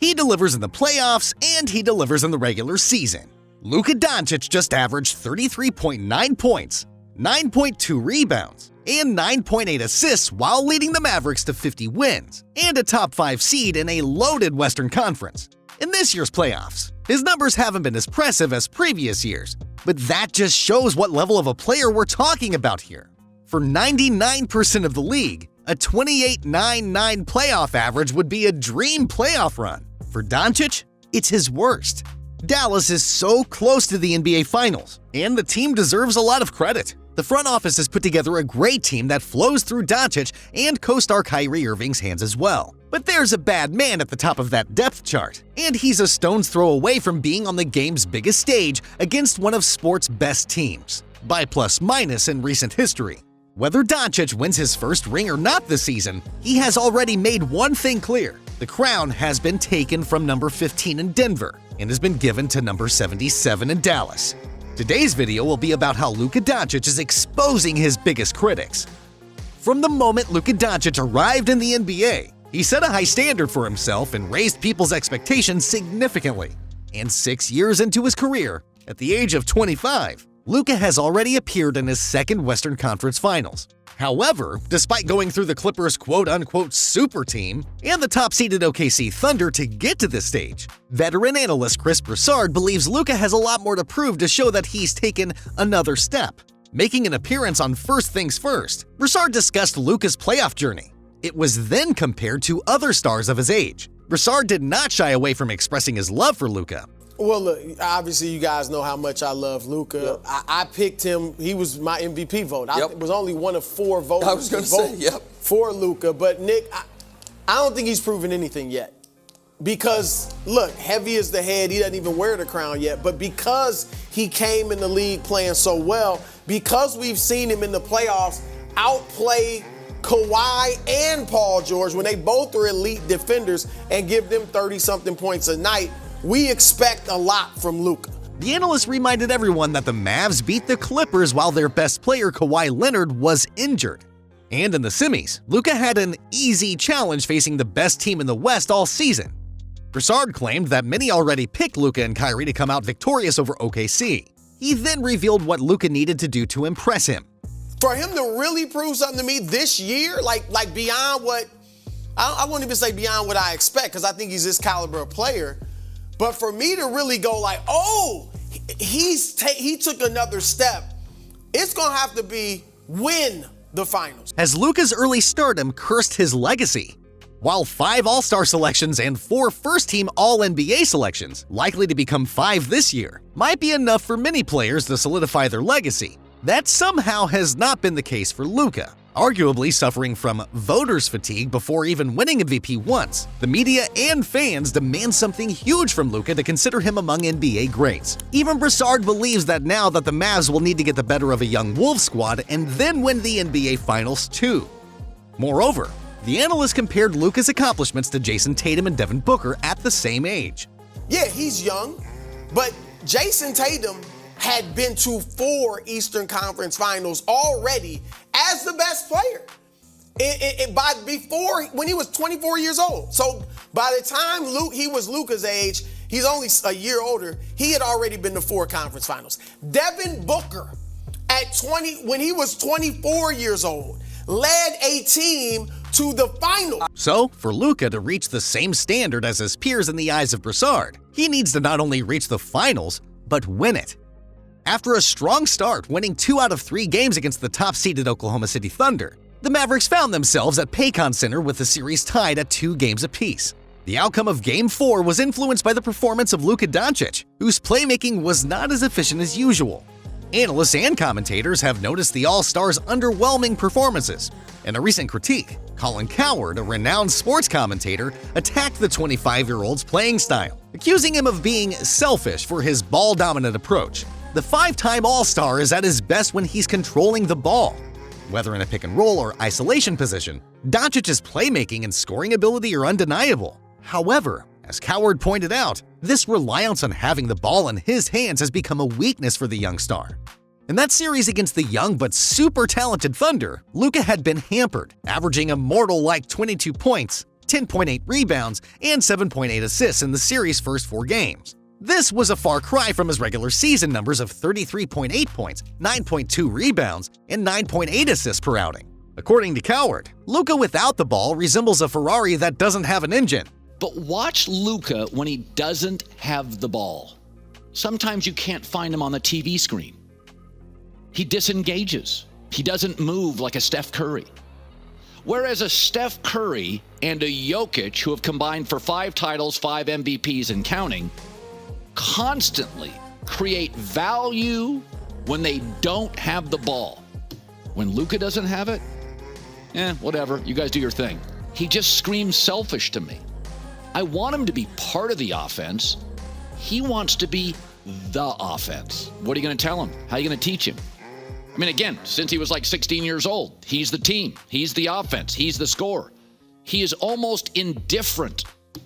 He delivers in the playoffs, and he delivers in the regular season. Luka Doncic just averaged 33.9 points, 9.2 rebounds, and 9.8 assists while leading the Mavericks to 50 wins and a top 5 seed in a loaded Western Conference. In this year's playoffs, his numbers haven't been as impressive as previous years, but that just shows what level of a player we're talking about here. For 99% of the league, a 28-9-9 playoff average would be a dream playoff run. For Doncic, it's his worst. Dallas is so close to the NBA Finals, and the team deserves a lot of credit. The front office has put together a great team that flows through Doncic and co-star Kyrie Irving's hands as well. But there's a bad man at the top of that depth chart, and he's a stone's throw away from being on the game's biggest stage against one of sport's best teams, by plus-minus in recent history. Whether Doncic wins his first ring or not this season, he has already made one thing clear. The crown has been taken from number 15 in Denver and has been given to number 77 in Dallas. Today's video will be about how Luka Doncic is exposing his biggest critics. From the moment Luka Doncic arrived in the NBA, he set a high standard for himself and raised people's expectations significantly. And 6 years into his career, at the age of 25, Luka has already appeared in his second Western Conference Finals. However, despite going through the Clippers' quote-unquote super team and the top-seeded OKC Thunder to get to this stage, veteran analyst Chris Broussard believes Luka has a lot more to prove to show that he's taken another step. Making an appearance on First Things First, Broussard discussed Luka's playoff journey. It was then compared to other stars of his age. Broussard did not shy away from expressing his love for Luka. Well, look, obviously you guys know how much I love Luka. Yep. I picked him. He was my MVP vote. I was only one of 4 voters I was going to say, for Luka. But, Nick, I don't think he's proven anything yet. Because, look, heavy is the head. He doesn't even wear the crown yet. But because he came in the league playing so well, because we've seen him in the playoffs outplay Kawhi and Paul George when they both are elite defenders and give them 30-something points a night, we expect a lot from Luka. The analyst reminded everyone that the Mavs beat the Clippers while their best player Kawhi Leonard was injured. And in the semis, Luka had an easy challenge facing the best team in the West all season. Broussard claimed that many already picked Luka and Kyrie to come out victorious over OKC. He then revealed what Luka needed to do to impress him. For him to really prove something to me this year, like beyond what, I wouldn't even say beyond what I expect, because I think he's this caliber of player. But for me to really go like, oh, he took another step, it's going to have to be win the finals. As Luka's early stardom cursed his legacy. While 5 All-Star selections and 4 first-team All-NBA selections, likely to become 5 this year, might be enough for many players to solidify their legacy, that somehow has not been the case for Luka. Arguably suffering from voters' fatigue before even winning MVP once, the media and fans demand something huge from Luka to consider him among NBA greats. Even Broussard believes that now that the Mavs will need to get the better of a young Wolves squad and then win the NBA Finals too. Moreover, the analyst compared Luka's accomplishments to Jason Tatum and Devin Booker at the same age. Yeah, he's young, but Jason Tatum had been to 4 Eastern Conference Finals already as the best player when he was 24 years old. So by the time he was Luka's age, he's only a year older, he had already been to 4 conference finals. Devin Booker, when he was 24 years old, led a team to the final. So, for Luka to reach the same standard as his peers in the eyes of Broussard, he needs to not only reach the finals, but win it. After a strong start, winning 2 out of 3 games against the top-seeded Oklahoma City Thunder, the Mavericks found themselves at Paycon Center with the series tied at 2 games apiece. The outcome of Game 4 was influenced by the performance of Luka Doncic, whose playmaking was not as efficient as usual. Analysts and commentators have noticed the All-Stars' underwhelming performances. In a recent critique, Colin Cowherd, a renowned sports commentator, attacked the 25-year-old's playing style, accusing him of being selfish for his ball-dominant approach. The 5-time All-Star is at his best when he's controlling the ball. Whether in a pick-and-roll or isolation position, Doncic's playmaking and scoring ability are undeniable. However, as Cowherd pointed out, this reliance on having the ball in his hands has become a weakness for the young star. In that series against the young but super talented Thunder, Luka had been hampered, averaging a mortal-like 22 points, 10.8 rebounds, and 7.8 assists in the series' first 4 games. This was a far cry from his regular season numbers of 33.8 points, 9.2 rebounds, and 9.8 assists per outing. According to Coward, Luka without the ball resembles a Ferrari that doesn't have an engine. But watch Luka when he doesn't have the ball. Sometimes you can't find him on the TV screen. He disengages. He doesn't move like a Steph Curry. Whereas a Steph Curry and a Jokic, who have combined for 5 titles, 5 MVPs and counting, constantly create value when they don't have the ball. When Luka doesn't have it, whatever, you guys do your thing. He just screams selfish to me. I want him to be part of the offense. He wants to be the offense. What are you going to tell him? How are you going to teach him? I mean, again, since he was like 16 years old, he's the team. He's the offense. He's the scorer. He is almost indifferent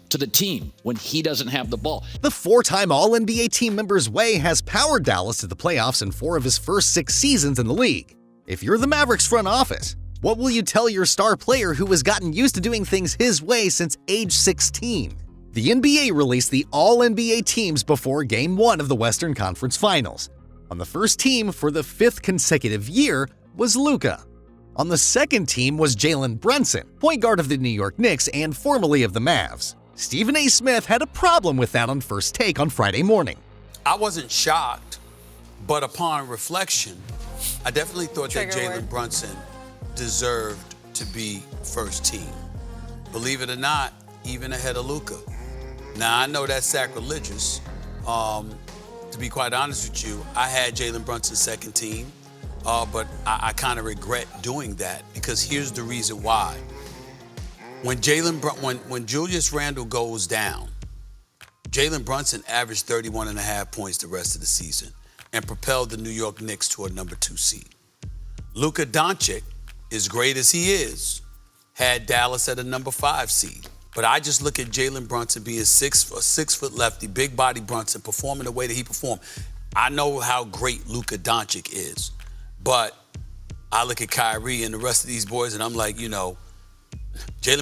to the team when he doesn't have the ball. The 4-time All-NBA team member's way has powered Dallas to the playoffs in 4 of his first 6 seasons in the league. If you're the Mavericks front office, what will you tell your star player who has gotten used to doing things his way since age 16? The NBA released the All-NBA teams before Game 1 of the Western Conference Finals. On the first team for the 5th consecutive year was Luka. On the second team was Jalen Brunson, point guard of the New York Knicks and formerly of the Mavs. Stephen A. Smith had a problem with that on First Take on Friday morning. I wasn't shocked, but upon reflection, I definitely thought that Jalen Brunson deserved to be first team. Believe it or not, even ahead of Luka. Now, I know that's sacrilegious. To be quite honest with you, I had Jalen Brunson second team, but I kind of regret doing that because here's the reason why. When Julius Randle goes down, Jalen Brunson averaged 31.5 points the rest of the season and propelled the New York Knicks to a number 2 seed. Luka Doncic, as great as he is, had Dallas at a number 5 seed. But I just look at Jalen Brunson being a 6-foot lefty, big body Brunson, performing the way that he performed. I know how great Luka Doncic is, but I look at Kyrie and the rest of these boys and I'm like, Jalen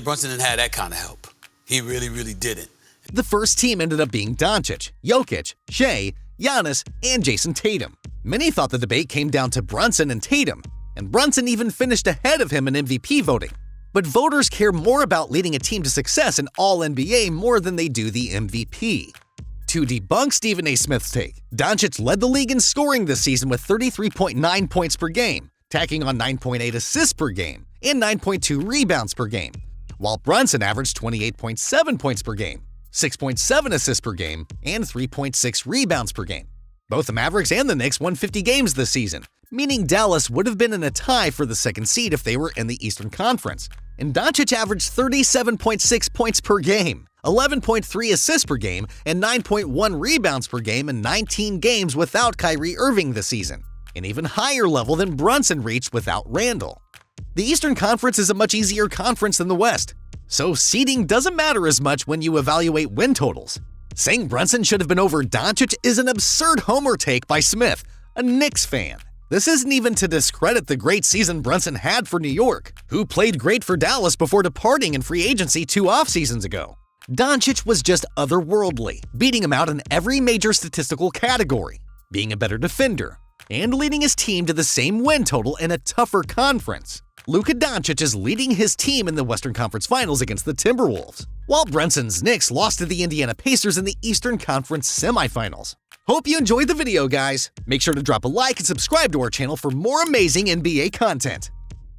Brunson didn't have that kind of help. He really, really didn't. The first team ended up being Doncic, Jokic, Shea, Giannis, and Jason Tatum. Many thought the debate came down to Brunson and Tatum, and Brunson even finished ahead of him in MVP voting. But voters care more about leading a team to success in All-NBA more than they do the MVP. To debunk Stephen A. Smith's take, Doncic led the league in scoring this season with 33.9 points per game, tacking on 9.8 assists per game and 9.2 rebounds per game, while Brunson averaged 28.7 points per game, 6.7 assists per game, and 3.6 rebounds per game. Both the Mavericks and the Knicks won 50 games this season, meaning Dallas would have been in a tie for the second seed if they were in the Eastern Conference. And Doncic averaged 37.6 points per game, 11.3 assists per game, and 9.1 rebounds per game in 19 games without Kyrie Irving this season, an even higher level than Brunson reached without Randle. The Eastern Conference is a much easier conference than the West, so seeding doesn't matter as much when you evaluate win totals. Saying Brunson should have been over Doncic is an absurd homer take by Smith, a Knicks fan. This isn't even to discredit the great season Brunson had for New York, who played great for Dallas before departing in free agency 2 off-seasons ago. Doncic was just otherworldly, beating him out in every major statistical category, being a better defender, and leading his team to the same win total in a tougher conference. Luka Doncic is leading his team in the Western Conference Finals against the Timberwolves, while Brunson's Knicks lost to the Indiana Pacers in the Eastern Conference semifinals. Hope you enjoyed the video, guys. Make sure to drop a like and subscribe to our channel for more amazing NBA content.